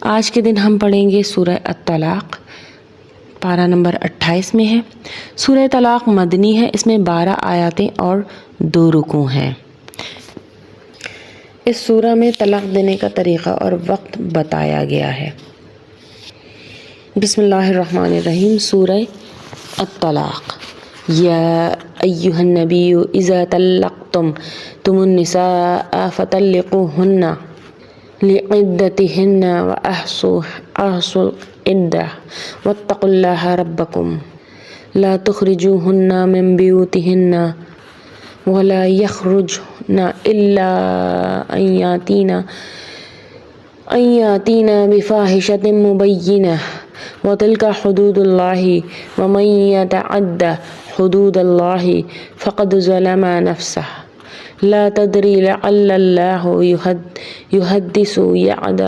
آج کے دن ہم پڑھیں گے سورہ الطلاق، پارہ نمبر 28 میں ہے۔ سورہ طلاق مدنی ہے، اس میں 12 آیاتیں اور 2 رکوع ہیں۔ اس سورہ میں طلاق دینے کا طریقہ اور وقت بتایا گیا ہے۔ بسم اللہ الرحمن الرحیم۔ سورہ الطلاق۔ یا ایھا النبی اذا طلقتم النساء فطلقوهن لعدتهن واحصوا العدة واتقوا الله ربكم لا تخرجوهن من بيوتهن ولا يخرجن إلا أن يأتين بفاحشة مبينة وتلك حدود الله ومن يتعد حدود الله فقد ظلم نفسه لا تدري لعل الله يحدث بعد